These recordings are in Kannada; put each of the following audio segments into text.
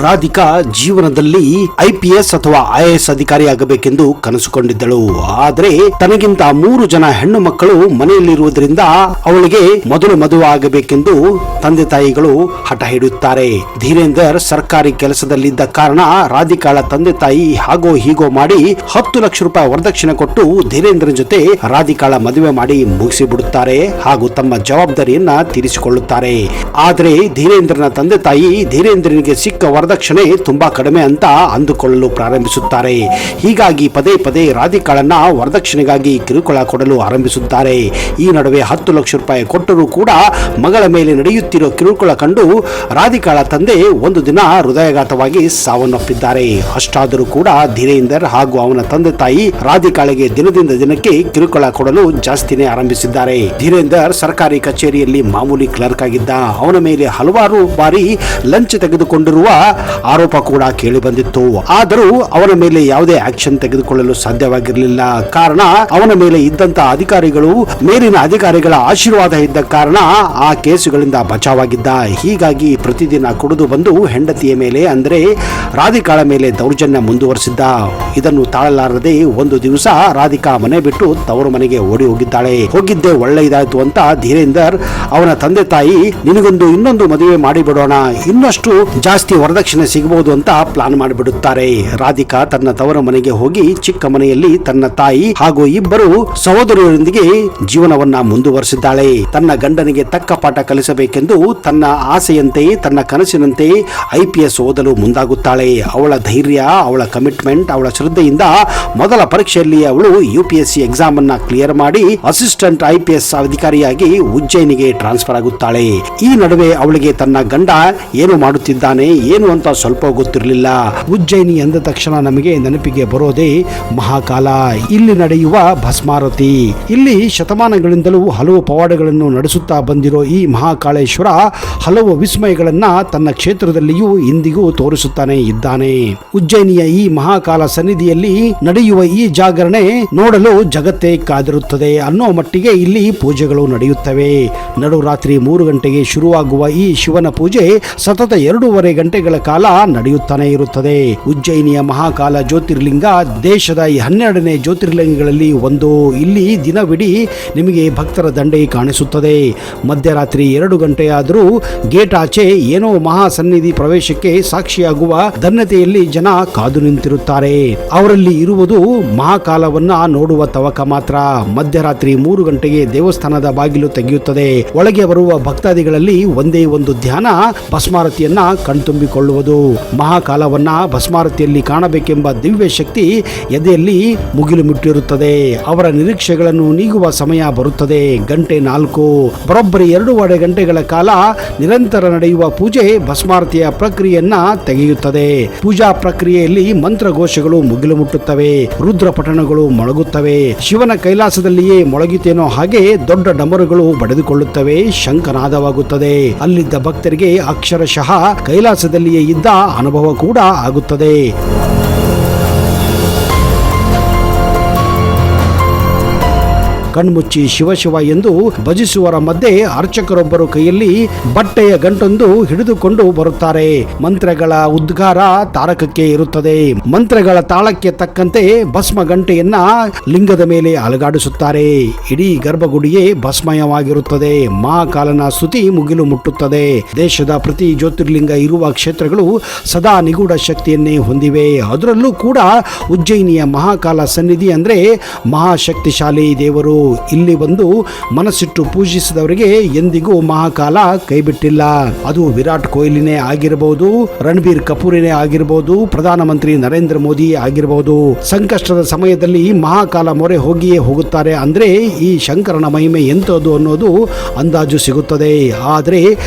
ರಾಧಿಕಾ ಜೀವನದಲ್ಲಿ IPS ಅಥವಾ IAS ಅಧಿಕಾರಿಯಾಗಬೇಕೆಂದು ಕನಸುಕೊಂಡಿದ್ದಳು. ಆದರೆ ತನಗಿಂತ 3 ಜನ ಹೆಣ್ಣು ಮಕ್ಕಳು ಮನೆಯಲ್ಲಿರುವುದರಿಂದ ಅವಳಿಗೆ ಮೊದಲು ಮದುವೆ ಆಗಬೇಕೆಂದು ತಂದೆ ತಾಯಿಗಳು ಹಠ ಹಿಡಿಯುತ್ತಾರೆ. ಧೀರೇಂದರ್ ಸರ್ಕಾರಿ ಕೆಲಸದಲ್ಲಿದ್ದ ಕಾರಣ ರಾಧಿಕಾಳ ತಂದೆ ತಾಯಿ ಹಾಗೋ ಹೀಗೋ ಮಾಡಿ 10 ಲಕ್ಷ ರೂಪಾಯಿ ವರದಕ್ಷಿಣೆ ಕೊಟ್ಟು ಧೀರೇಂದ್ರನ ಜೊತೆ ರಾಧಿಕಾಳ ಮದುವೆ ಮಾಡಿ ಮುಗಿಸಿ ಬಿಡುತ್ತಾರೆ ಹಾಗೂ ತಮ್ಮ ಜವಾಬ್ದಾರಿಯನ್ನ ತೀರಿಸಿಕೊಳ್ಳುತ್ತಾರೆ. ಆದರೆ ಧೀರೇಂದ್ರನ ತಂದೆ ತಾಯಿ ಧೀರೇಂದ್ರನಿಗೆ ಸಿಕ್ಕ ವರದಕ್ಷಿಣೆ ತುಂಬಾ ಕಡಿಮೆ ಅಂತ ಅಂದುಕೊಳ್ಳಲು ಪ್ರಾರಂಭಿಸುತ್ತಾರೆ. ಹೀಗಾಗಿ ಪದೇ ಪದೇ ರಾಧಿಕಾಳನ್ನ ವರದಕ್ಷಿಣೆಗಾಗಿ ಕಿರುಕುಳ ಕೊಡಲು ಆರಂಭಿಸುತ್ತಾರೆ. ಈ ನಡುವೆ 10 ಲಕ್ಷ ರೂಪಾಯಿ ಕೊಟ್ಟರೂ ಕೂಡ ಮಗಳ ಮೇಲೆ ನಡೆಯುತ್ತಿರೋ ಕಿರುಕುಳ ಕಂಡು ರಾಧಿಕಾಳ ತಂದೆ ಒಂದು ದಿನ ಹೃದಯಾಘಾತವಾಗಿ ಸಾವನ್ನಪ್ಪಿದ್ದಾರೆ. ಅಷ್ಟಾದರೂ ಕೂಡ ಧೀರೇಂದರ್ ಹಾಗೂ ಅವನ ತಂದೆ ತಾಯಿ ರಾಧಿಕಾಳಿಗೆ ದಿನದಿಂದ ದಿನಕ್ಕೆ ಕಿರುಕುಳ ಕೊಡಲು ಜಾಸ್ತಿನೇ ಆರಂಭಿಸಿದ್ದಾರೆ. ಧೀರೇಂದರ್ ಸರ್ಕಾರಿ ಕಚೇರಿಯಲ್ಲಿ ಮಾಮೂಲಿ ಕ್ಲರ್ಕ್ ಆಗಿದ್ದ. ಅವನ ಮೇಲೆ ಹಲವಾರು ಬಾರಿ ಲಂಚ ತೆಗೆದುಕೊಂಡಿರುವ ಆರೋಪ ಕೂಡ ಕೇಳಿ ಬಂದಿತ್ತು. ಆದರೂ ಅವನ ಮೇಲೆ ಯಾವುದೇ ಆಕ್ಷನ್ ತೆಗೆದುಕೊಳ್ಳಲು ಸಾಧ್ಯವಾಗಿರಲಿಲ್ಲ. ಕಾರಣ ಅವನ ಮೇಲೆ ಇದ್ದಂತ ಅಧಿಕಾರಿಗಳು ಮೇಲಿನ ಅಧಿಕಾರಿಗಳ ಆಶೀರ್ವಾದ ಇದ್ದ ಕಾರಣ ಆ ಕೇಸುಗಳಿಂದ ಬಚಾವಾಗಿದ್ದ. ಹೀಗಾಗಿ ಪ್ರತಿದಿನ ಕುಡಿದು ಬಂದು ಹೆಂಡತಿಯ ಮೇಲೆ ಅಂದರೆ ರಾಧಿಕಾಳ ಮೇಲೆ ದೌರ್ಜನ್ಯ ಮುಂದುವರೆಸಿದ್ದ. ಇದನ್ನು ತಾಳಲಾರದೆ ಒಂದು ದಿವಸ ರಾಧಿಕಾ ಮನೆ ಬಿಟ್ಟು ತವರು ಮನೆಗೆ ಓಡಿ ಹೋಗಿದ್ದಾಳೆ. ಹೋಗಿದ್ದೆ ಒಳ್ಳೆಯದಾಯ್ತು ಅಂತ ಧೀರೇಂದರ್ ಅವನ ತಂದೆ ತಾಯಿ ನಿನಗೊಂದು ಇನ್ನೊಂದು ಮದುವೆ ಮಾಡಿಬಿಡೋಣ, ಇನ್ನಷ್ಟು ಜಾಸ್ತಿ ವರದಕ್ಷಿಣೆ ಸಿಗಬಹುದು ಅಂತ ಪ್ಲಾನ್ ಮಾಡಿಬಿಡುತ್ತಾರೆ. ರಾಧಿಕಾ ತನ್ನ ತವರ ಮನೆಗೆ ಹೋಗಿ ಚಿಕ್ಕ ಮನೆಯಲ್ಲಿ ತನ್ನ ತಾಯಿ ಹಾಗೂ ಇಬ್ಬರು ಸಹೋದರಿಯರೊಂದಿಗೆ ಜೀವನವನ್ನ ಮುಂದುವರೆಸಿದ್ದಾಳೆ. ತನ್ನ ಗಂಡನಿಗೆ ತಕ್ಕ ಪಾಠ ಕಲಿಸಬೇಕೆಂದು ತನ್ನ ಆಸೆಯಂತೆ ತನ್ನ ಕನಸಿನಂತೆ IPS ಓದಲು ಮುಂದಾಗುತ್ತಾಳೆ. ಅವಳ ಧೈರ್ಯ, ಅವಳ ಕಮಿಟ್ಮೆಂಟ್, ಅವಳ ಶ್ರದ್ಧೆಯಿಂದ ಮೊದಲ ಪರೀಕ್ಷೆಯಲ್ಲಿ ಅವಳು UPSC ಎಕ್ಸಾಮ್ ಅನ್ನ ಕ್ಲಿಯರ್ ಮಾಡಿ ಅಸಿಸ್ಟೆಂಟ್ IPS ಅಧಿಕಾರಿಯಾಗಿ ಉಜ್ಜಯಿನಿಗೆ ಟ್ರಾನ್ಸ್ಫರ್ ಆಗುತ್ತಾಳೆ. ಈ ನಡುವೆ ಅವಳಿಗೆ ತನ್ನ ಗಂಡ ಏನು ಮಾಡುತ್ತಿದ್ದಾನೆ ಏನು ಅಂತ ಸ್ವಲ್ಪ ಗೊತ್ತಿರಲಿಲ್ಲ. ಉಜ್ಜಯಿನಿ ಎಂದ ತಕ್ಷಣ ನಮಗೆ ನೆನಪಿಗೆ ಬರೋದೇ ಮಹಾಕಾಲ, ಇಲ್ಲಿ ನಡೆಯುವ ಭಸ್ಮಾರತಿ. ಇಲ್ಲಿ ಶತಮಾನಗಳಿಂದಲೂ ಹಲವು ಪವಾಡಗಳನ್ನು ನಡೆಸುತ್ತಾ ಬಂದಿರೋ ಈ ಮಹಾಕಾಳೇಶ್ವರ ಹಲವು ವಿಸ್ಮಯಗಳನ್ನ ತನ್ನ ಕ್ಷೇತ್ರದಲ್ಲಿಯೂ ಇಂದಿಗೂ ತೋರಿಸುತ್ತಾನೆ ಇದ್ದಾನೆ. ಉಜ್ಜಯಿನಿಯ ಈ ಮಹಾಕಾಲ ಸನ್ನಿಧಿಯಲ್ಲಿ ನಡೆಯುವ ಈ ಜಾಗರಣೆ ನೋಡಲು ಜಗತ್ತೇ ಕಾದಿರುತ್ತದೆ ಅನ್ನೋ ಮಟ್ಟಿಗೆ ಇಲ್ಲಿ ಪೂಜೆಗಳು ನಡೆಯುತ್ತವೆ. ನಡುರಾತ್ರಿ 3 ಗಂಟೆಗೆ ಶುರುವಾಗುವ ಈ ಶಿವನ ಪೂಜೆ ಸತತ 2.5 ಗಂಟೆಗಳ ಕಾಲ ನಡೆಯುತ್ತಾನೆ ಇರುತ್ತದೆ. ಉಜ್ಜಯಿನಿಯ ಮಹಾಕಾಲ ಜ್ಯೋತಿರ್ಲಿಂಗ ದೇಶದ 12ನೇ ಜ್ಯೋತಿರ್ಲಿಂಗಗಳಲ್ಲಿ ಒಂದು. ಇಲ್ಲಿ ದಿನವಿಡೀ ನಿಮಗೆ ಭಕ್ತರ ದಂಡೆ ಕಾಣಿಸುತ್ತದೆ. ಮಧ್ಯರಾತ್ರಿ 2 ಗಂಟೆಯಾದರೂ ಗೇಟ್ ಆಚೆ ಏನೋ ಮಹಾ ಸನ್ನಿಧಿ ಪ್ರವೇಶಕ್ಕೆ ಸಾಕ್ಷಿಯಾಗುವ ಧನ್ಯತೆಯಲ್ಲಿ ಜನ ಕಾದು ನಿಂತಿರುತ್ತಾರೆ. ಅವರಲ್ಲಿ ಇರುವುದು ಮಹಾಕಾಲವನ್ನ ನೋಡುವ ತವಕ ಮಾತ್ರ. ಮಧ್ಯರಾತ್ರಿ 3 ಗಂಟೆಗೆ ದೇವಸ್ಥಾನದ ಬಾಗಿಲು ತೆಗೆಯುತ್ತದೆ. ಒಳಗೆ ಬರುವ ಭಕ್ತಾದಿಗಳಲ್ಲಿ ಒಂದೇ ಒಂದು ಧ್ಯಾನ, ಭಸ್ಮಾರತಿಯನ್ನ ಕಣ್ತುಂಬಿಕೊಳ್ಳುವುದು. ಮಹಾಕಾಲವನ್ನ ಭಸ್ಮಾರತಿಯಲ್ಲಿ ಕಾಣಬೇಕೆಂಬ ದಿವ್ಯ ಶಕ್ತಿ ಎದೆಯಲ್ಲಿ ಮುಗಿಲು ಮುಟ್ಟಿರುತ್ತದೆ. ಅವರ ನಿರೀಕ್ಷೆಗಳನ್ನು ನೀಗುವ ಸಮಯ ಬರುತ್ತದೆ. ಗಂಟೆ 4 ಬರೋಬ್ಬರಿ 2.5 ಗಂಟೆಗಳ ಕಾಲ ನಿರಂತರ ನಡೆಯುವ ಪೂಜೆ ಭಸ್ಮಾರತಿಯ ಪ್ರಕ್ರಿಯೆಯನ್ನ ತೆಗೆಯುತ್ತದೆ. ಪೂಜಾ ಪ್ರಕ್ರಿಯೆಯಲ್ಲಿ ಮಂತ್ರಘೋಷಗಳು ಮುಗಿಲು ಮುಟ್ಟುತ್ತವೆ, ರುದ್ರ ಪಠಣಗಳು ಮೊಳಗುತ್ತವೆ. ಶಿವನ ಕೈಲಾಸದಲ್ಲಿಯೇ ಮೊಳಗಿತೇನೋ ಹಾಗೆ ದೊಡ್ಡ ಡಮರುಗಳು ಬಡಿದುಕೊಳ್ಳುತ್ತವೆ, ಶಂಖನಾದವಾಗುತ್ತದೆ. ಅಲ್ಲಿದ್ದ ಭಕ್ತರಿಗೆ ಅಕ್ಷರಶಃ ಕೈಲಾಸದಲ್ಲಿಯೇ ಇದ್ದ ಅನುಭವ ಕೂಡ ಆಗುತ್ತದೆ. ಕಣ್ಮುಚ್ಚಿ ಶಿವ ಶಿವ ಎಂದು ಭಜಿಸುವರ ಮಧ್ಯೆ ಅರ್ಚಕರೊಬ್ಬರು ಕೈಯಲ್ಲಿ ಬಟ್ಟೆಯ ಗಂಟೊಂದು ಹಿಡಿದುಕೊಂಡು ಬರುತ್ತಾರೆ. ಮಂತ್ರಗಳ ಉದ್ಗಾರ ತಾರಕಕ್ಕೆ ಇರುತ್ತದೆ. ಮಂತ್ರಗಳ ತಾಳಕ್ಕೆ ತಕ್ಕಂತೆ ಭಸ್ಮ ಗಂಟೆಯನ್ನ ಲಿಂಗದ ಮೇಲೆ ಅಲಗಾಡಿಸುತ್ತಾರೆ. ಇಡೀ ಗರ್ಭಗುಡಿಯೇ ಭಸ್ಮಯವಾಗಿರುತ್ತದೆ. ಮಹಾಕಾಲನ ಸ್ತುತಿ ಮುಗಿಲು ಮುಟ್ಟುತ್ತದೆ. ದೇಶದ ಪ್ರತಿ ಜ್ಯೋತಿರ್ಲಿಂಗ ಇರುವ ಕ್ಷೇತ್ರಗಳು ಸದಾ ನಿಗೂಢ ಶಕ್ತಿಯನ್ನೇ ಹೊಂದಿವೆ. ಅದರಲ್ಲೂ ಕೂಡ ಉಜ್ಜಯಿನಿಯ ಮಹಾಕಾಲ ಸನ್ನಿಧಿ ಅಂದ್ರೆ ಮಹಾಶಕ್ತಿಶಾಲಿ ದೇವರು. ಇಲ್ಲಿ ಬಂದು ಮನಸ್ಸಿಟ್ಟು ಪೂಜಿಸಿದವರಿಗೆ ಎಂದಿಗೂ ಮಹಾಕಾಲ ಕೈಬಿಟ್ಟಿಲ್ಲ. ಅದು ವಿರಾಟ್ ಕೊಹ್ಲಿನೇ ಆಗಿರಬಹುದು, ರಣಬೀರ್ ಕಪೂರಿನೇ ಆಗಿರಬಹುದು, ಪ್ರಧಾನಮಂತ್ರಿ ನರೇಂದ್ರ ಮೋದಿ ಆಗಿರಬಹುದು. ಸಂಕಷ್ಟದ ಸಮಯದಲ್ಲಿ ಮಹಾಕಾಲ ಮೊರೆ ಹೋಗಿಯೇ ಹೋಗುತ್ತಾರೆ. ಅಂದ್ರೆ ಈ ಶಂಕರನ ಮಹಿಮೆ ಎಂತದ್ದು ಅನ್ನೋದು ಅಂದಾಜು ಸಿಗುತ್ತದೆ. ಆದರೆ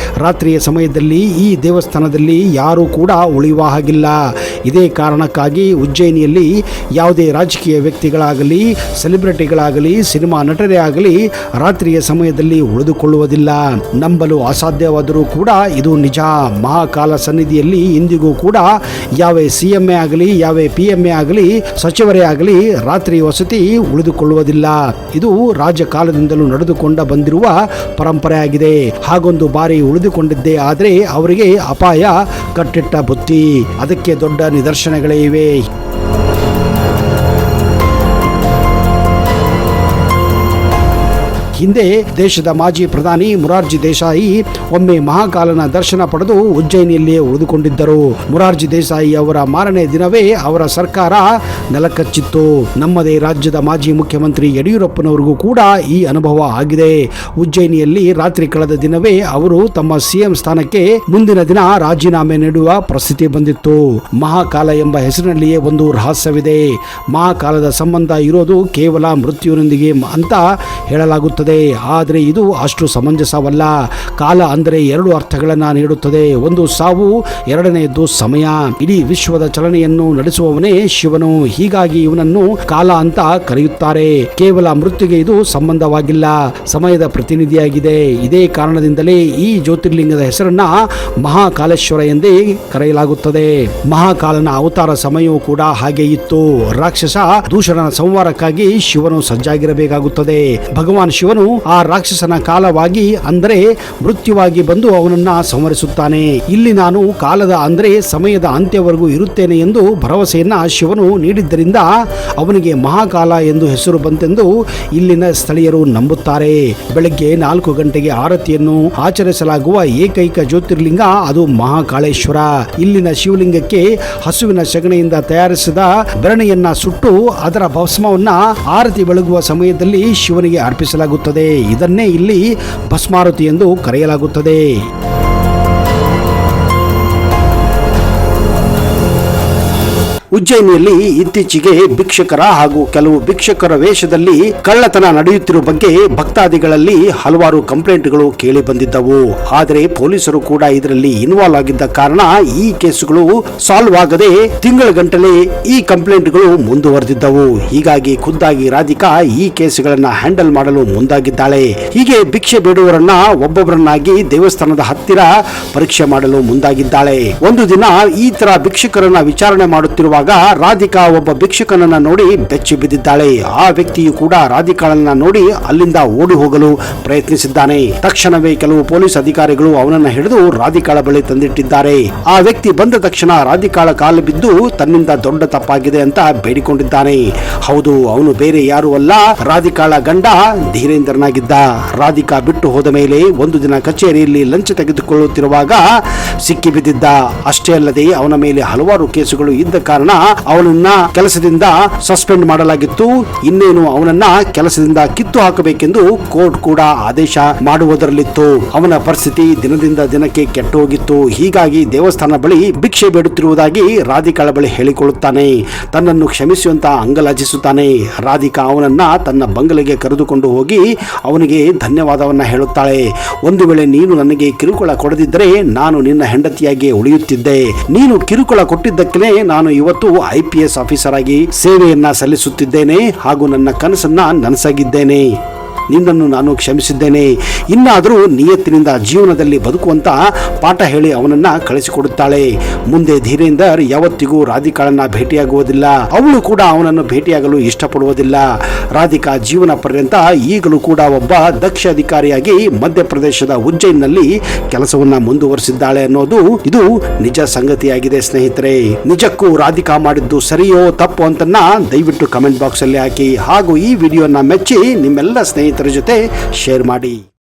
ರಾತ್ರಿಯ ಸಮಯದಲ್ಲಿ ಈ ದೇವಸ್ಥಾನದಲ್ಲಿ ಯಾರೂ ಕೂಡ ಉಳಿಯುವ ಹಾಗಿಲ್ಲ. ಇದೇ ಕಾರಣಕ್ಕಾಗಿ ಉಜ್ಜಯಿನಿಯಲ್ಲಿ ಯಾವುದೇ ರಾಜಕೀಯ ವ್ಯಕ್ತಿಗಳಾಗಲಿ, ಸೆಲೆಬ್ರಿಟಿಗಳಾಗಲಿ, ಸಿನಿಮಾ ನಟರೇ ಆಗಲಿ ರಾತ್ರಿಯ ಸಮಯದಲ್ಲಿ ಉಳಿದುಕೊಳ್ಳುವುದಿಲ್ಲ. ನಂಬಲು ಅಸಾಧ್ಯವಾದರೂ ಕೂಡ ಇದು ನಿಜ. ಮಹಾಕಾಲ ಸನ್ನಿಧಿಯಲ್ಲಿ ಇಂದಿಗೂ ಕೂಡ ಯಾವ ಸಿಎಂಎ ಆಗಲಿ, ಯಾವ PMA ಆಗಲಿ, ಸಚಿವರೇ ಆಗಲಿ ರಾತ್ರಿ ವಸತಿ ಉಳಿದುಕೊಳ್ಳುವುದಿಲ್ಲ. ಇದು ರಾಜಕಾಲದಿಂದಲೂ ನಡೆದುಕೊಂಡ ಬಂದಿರುವ ಪರಂಪರೆ ಆಗಿದೆ. ಹಾಗೊಂದು ಬಾರಿ ಉಳಿದುಕೊಂಡಿದ್ದೇ ಆದರೆ ಅವರಿಗೆ ಅಪಾಯ ಕಟ್ಟಿಟ್ಟ ಬುತ್ತಿ. ಅದಕ್ಕೆ ದೊಡ್ಡ ನಿದರ್ಶನಗಳೇ ಇವೆ. ಹಿಂದೆ ದೇಶದ ಮಾಜಿ ಪ್ರಧಾನಿ ಮೊರಾರ್ಜಿ ದೇಸಾಯಿ ಒಮ್ಮೆ ಮಹಾಕಾಲನ ದರ್ಶನ ಪಡೆದು ಉಜ್ಜಯಿನಿಯಲ್ಲಿಯೇ ಉಳಿದುಕೊಂಡಿದ್ದರು. ಮೊರಾರ್ಜಿ ದೇಸಾಯಿ ಅವರ ಮಾರನೇ ದಿನವೇ ಅವರ ಸರ್ಕಾರ ನೆಲಕಚ್ಚಿತ್ತು. ನಮ್ಮದೇ ರಾಜ್ಯದ ಮಾಜಿ ಮುಖ್ಯಮಂತ್ರಿ ಯಡಿಯೂರಪ್ಪನವರಿಗೂ ಕೂಡ ಈ ಅನುಭವ ಆಗಿದೆ. ಉಜ್ಜಯಿನಿಯಲ್ಲಿ ರಾತ್ರಿ ಕಳೆದ ದಿನವೇ ಅವರು ತಮ್ಮ CM ಸ್ಥಾನಕ್ಕೆ ಮುಂದಿನ ದಿನ ರಾಜೀನಾಮೆ ನೀಡುವ ಪರಿಸ್ಥಿತಿ ಬಂದಿತ್ತು. ಮಹಾಕಾಲ ಎಂಬ ಹೆಸರಿನಲ್ಲಿಯೇ ಒಂದು ರಹಸ್ಯವಿದೆ. ಮಹಾಕಾಲದ ಸಂಬಂಧ ಇರೋದು ಕೇವಲ ಮೃತ್ಯುವಿನೊಂದಿಗೆ ಅಂತ ಹೇಳಲಾಗುತ್ತದೆ. ಆದರೆ ಇದು ಅಷ್ಟು ಸಮಂಜಸವಲ್ಲ. ಕಾಲ ಅಂದರೆ 2 ಅರ್ಥಗಳನ್ನು ನೀಡುತ್ತದೆ. ಒಂದು ಸಾವು, ಎರಡನೆಯದು ಸಮಯ. ಇಡೀ ವಿಶ್ವದ ಚಲನೆಯನ್ನು ನಡೆಸುವವನೇ ಶಿವನು. ಹೀಗಾಗಿ ಇವನನ್ನು ಕಾಲ ಅಂತ ಕರೆಯುತ್ತಾರೆ. ಕೇವಲ ಮೃತ್ಯುಗೆ ಇದು ಸಂಬಂಧವಾಗಿಲ್ಲ, ಸಮಯದ ಪ್ರತಿನಿಧಿಯಾಗಿದೆ. ಇದೇ ಕಾರಣದಿಂದಲೇ ಈ ಜ್ಯೋತಿರ್ಲಿಂಗದ ಹೆಸರನ್ನ ಮಹಾಕಾಲೇಶ್ವರ ಎಂದೇ ಕರೆಯಲಾಗುತ್ತದೆ. ಮಹಾಕಾಲನ ಅವತಾರ ಸಮಯವೂ ಕೂಡ ಹಾಗೆ ಇತ್ತು. ರಾಕ್ಷಸ ದೂಷಣನ ಸಂಹಾರಕ್ಕಾಗಿ ಶಿವನು ಸಜ್ಜಾಗಿರಬೇಕಾಗುತ್ತದೆ. ಭಗವಾನ್ ಶಿವನು ಆ ರಾಕ್ಷಸನ ಕಾಲವಾಗಿ ಅಂದರೆ ಮೃತ್ಯುವಾಗಿ ಬಂದು ಅವನನ್ನ ಸಂಹರಿಸುತ್ತಾನೆ. ಇಲ್ಲಿ ನಾನು ಕಾಲದ ಅಂದರೆ ಸಮಯದ ಅಂತ್ಯವರೆಗೂ ಇರುತ್ತೇನೆ ಎಂದು ಭರವಸೆಯನ್ನ ಶಿವನು ನೀಡಿದ್ದರಿಂದ ಅವನಿಗೆ ಮಹಾಕಾಲ ಎಂದು ಹೆಸರು ಬಂತೆಂದು ಇಲ್ಲಿನ ಸ್ಥಳೀಯರು ನಂಬುತ್ತಾರೆ. ಬೆಳಗ್ಗೆ 4 ಗಂಟೆಗೆ ಆರತಿಯನ್ನು ಆಚರಿಸಲಾಗುವ ಏಕೈಕ ಜ್ಯೋತಿರ್ಲಿಂಗ ಅದು ಮಹಾಕಾಳೇಶ್ವರ. ಇಲ್ಲಿನ ಶಿವಲಿಂಗಕ್ಕೆ ಹಸುವಿನ ಸಗಣಿಯಿಂದ ತಯಾರಿಸಿದ ಬೆರಣಿಯನ್ನ ಸುಟ್ಟು ಅದರ ಭಸ್ಮವನ್ನ ಆರತಿ ಬೆಳಗುವ ಸಮಯದಲ್ಲಿ ಶಿವನಿಗೆ ಅರ್ಪಿಸಲಾಗುತ್ತದೆ. ಇದನ್ನೇ ಇಲ್ಲಿ ಭಸ್ಮಾರತಿ ಎಂದು ಕರೆಯಲಾಗುತ್ತದೆ. ಉಜ್ಜಯಿನಿಯಲ್ಲಿ ಇತ್ತೀಚೆಗೆ ಭಿಕ್ಷುಕರ ಹಾಗೂ ಕೆಲವು ಭಿಕ್ಷುಕರ ವೇಷದಲ್ಲಿ ಕಳ್ಳತನ ನಡೆಯುತ್ತಿರುವ ಬಗ್ಗೆ ಭಕ್ತಾದಿಗಳಲ್ಲಿ ಹಲವಾರು ಕಂಪ್ಲೇಂಟ್ಗಳು ಕೇಳಿ ಬಂದಿದ್ದವು. ಆದರೆ ಪೊಲೀಸರು ಕೂಡ ಇದರಲ್ಲಿ ಇನ್ವಾಲ್ವ್ ಆಗಿದ್ದ ಕಾರಣ ಈ ಕೇಸುಗಳು ಸಾಲ್ವ್ ಆಗದೆ ತಿಂಗಳ ಗಂಟಲೆ ಈ ಕಂಪ್ಲೇಂಟ್ಗಳು ಮುಂದುವರೆದಿದ್ದವು. ಹೀಗಾಗಿ ಖುದ್ದಾಗಿ ರಾಧಿಕಾ ಈ ಕೇಸುಗಳನ್ನ ಹ್ಯಾಂಡಲ್ ಮಾಡಲು ಮುಂದಾಗಿದ್ದಾಳೆ. ಹೀಗೆ ಭಿಕ್ಷೆ ಬೇಡುವವರನ್ನ ಒಬ್ಬೊಬ್ಬರನ್ನಾಗಿ ದೇವಸ್ಥಾನದ ಹತ್ತಿರ ಪರೀಕ್ಷೆ ಮಾಡಲು ಮುಂದಾಗಿದ್ದಾಳೆ. ಒಂದು ದಿನ ಈ ತರ ಭಿಕ್ಷುಕರನ್ನ ವಿಚಾರಣೆ ಮಾಡುತ್ತಿರುವಾಗ ರಾಧಿಕಾ ಒಬ್ಬ ಭಿಕ್ಷುಕನನ್ನ ನೋಡಿ ಬೆಚ್ಚಿ ಬಿದ್ದಿದ್ದಾಳೆ. ಆ ವ್ಯಕ್ತಿಯು ಕೂಡ ರಾಧಿಕಾಳನ್ನ ನೋಡಿ ಅಲ್ಲಿಂದ ಓಡಿ ಹೋಗಲು ಪ್ರಯತ್ನಿಸಿದ್ದಾನೆ. ತಕ್ಷಣವೇ ಕೆಲವು ಪೊಲೀಸ್ ಅಧಿಕಾರಿಗಳು ಅವನನ್ನ ಹಿಡಿದು ರಾಧಿಕಾಳ ಬಳಿ ತಂದಿಟ್ಟಿದ್ದಾರೆ. ಆ ವ್ಯಕ್ತಿ ಬಂದ ತಕ್ಷಣ ರಾಧಿಕಾಳ ಕಾಲು ಬಿದ್ದು ತನ್ನಿಂದ ದೊಡ್ಡ ತಪ್ಪಾಗಿದೆ ಅಂತ ಬೇಡಿಕೊಂಡಿದ್ದಾನೆ. ಹೌದು, ಅವನು ಬೇರೆ ಯಾರು ಅಲ್ಲ, ರಾಧಿಕಾಳ ಗಂಡ ಧೀರೇಂದ್ರನಾಗಿದ್ದ. ರಾಧಿಕಾ ಬಿಟ್ಟು ಹೋದ ಮೇಲೆ ಒಂದು ದಿನ ಕಚೇರಿಯಲ್ಲಿ ಲಂಚ ತೆಗೆದುಕೊಳ್ಳುತ್ತಿರುವಾಗ ಸಿಕ್ಕಿ ಬಿದ್ದಿದ್ದ. ಅಷ್ಟೇ ಅಲ್ಲದೆ ಅವನ ಮೇಲೆ ಹಲವಾರು ಕೇಸುಗಳು ಇದ್ದ ಕಾರಣ ಅವನನ್ನ ಕೆಲಸದಿಂದ ಸಸ್ಪೆಂಡ್ ಮಾಡಲಾಗಿತ್ತು. ಇನ್ನೇನು ಅವನನ್ನ ಕೆಲಸದಿಂದ ಕಿತ್ತು ಹಾಕಬೇಕೆಂದು ಕೋರ್ಟ್ ಕೂಡ ಆದೇಶ ಮಾಡುವುದರಲ್ಲಿತ್ತು. ಅವನ ಪರಿಸ್ಥಿತಿ ದಿನದಿಂದ ದಿನಕ್ಕೆ ಕೆಟ್ಟು ಹೋಗಿತ್ತು. ಹೀಗಾಗಿ ದೇವಸ್ಥಾನ ಬಳಿ ಭಿಕ್ಷೆ ಬೇಡುತ್ತಿರುವುದಾಗಿ ರಾಧಿಕಾಳ ಬಳಿ ಹೇಳಿಕೊಳ್ಳುತ್ತಾನೆ. ತನ್ನನ್ನು ಕ್ಷಮಿಸುವಂತ ಅಂಗಲಾಚಿಸುತ್ತಾನೆ. ರಾಧಿಕಾ ಅವನನ್ನ ತನ್ನ ಬಂಗಲೆಗೆ ಕರೆದುಕೊಂಡು ಹೋಗಿ ಅವನಿಗೆ ಧನ್ಯವಾದವನ್ನ ಹೇಳುತ್ತಾಳೆ. ಒಂದು ವೇಳೆ ನೀನು ನನಗೆ ಕಿರುಕುಳ ಕೊಡದಿದ್ದರೆ ನಾನು ನಿನ್ನ ಹೆಂಡತಿಯಾಗಿ ಉಳಿಯುತ್ತಿದ್ದೆ. ನೀನು ಕಿರುಕುಳ ಕೊಟ್ಟಿದ್ದಕ್ಕೆ ನಾನು ಇವತ್ತು IPS ಆಫೀಸರ್ ಆಗಿ ಸೇವೆಯನ್ನ ಸಲ್ಲಿಸುತ್ತಿದ್ದೇನೆ ಹಾಗೂ ನನ್ನ ಕನಸನ್ನ ನನಸಾಗಿದ್ದೇನೆ. ನಿನ್ನನ್ನು ನಾನು ಕ್ಷಮಿಸಿದ್ದೇನೆ. ಇನ್ನಾದರೂ ನಿಯತ್ತಿನಿಂದ ಜೀವನದಲ್ಲಿ ಬದುಕುವಂತ ಪಾಠ ಹೇಳಿ ಅವನನ್ನ ಕಳಿಸಿಕೊಡುತ್ತಾಳೆ. ಮುಂದೆ ಧೀರೇಂದರ್ ಯಾವತ್ತಿಗೂ ರಾಧಿಕಾಳನ್ನ ಭೇಟಿಯಾಗುವುದಿಲ್ಲ. ಅವಳು ಕೂಡ ಅವನನ್ನು ಭೇಟಿಯಾಗಲು ಇಷ್ಟಪಡುವುದಿಲ್ಲ. ರಾಧಿಕಾ ಜೀವನ ಪರ್ಯಂತ ಈಗಲೂ ಕೂಡ ಒಬ್ಬ ದಕ್ಷ ಅಧಿಕಾರಿಯಾಗಿ ಮಧ್ಯಪ್ರದೇಶದ ಉಜ್ಜಯಿನಲ್ಲಿ ಕೆಲಸವನ್ನ ಮುಂದುವರಿಸಿದ್ದಾಳೆ ಅನ್ನೋದು ಇದು ನಿಜ ಸಂಗತಿಯಾಗಿದೆ. ಸ್ನೇಹಿತರೆ, ನಿಜಕ್ಕೂ ರಾಧಿಕಾ ಮಾಡಿದ್ದು ಸರಿಯೋ ತಪ್ಪು ಅಂತನ್ನ ದಯವಿಟ್ಟು ಕಮೆಂಟ್ ಬಾಕ್ಸ್ ಅಲ್ಲಿ ಹಾಕಿ ಹಾಗೂ ಈ ವಿಡಿಯೋನ ಮೆಚ್ಚಿ ನಿಮ್ಮೆಲ್ಲ ಸ್ನೇಹಿತರ ಜೊತೆ ಶೇರ್ ಮಾಡಿ.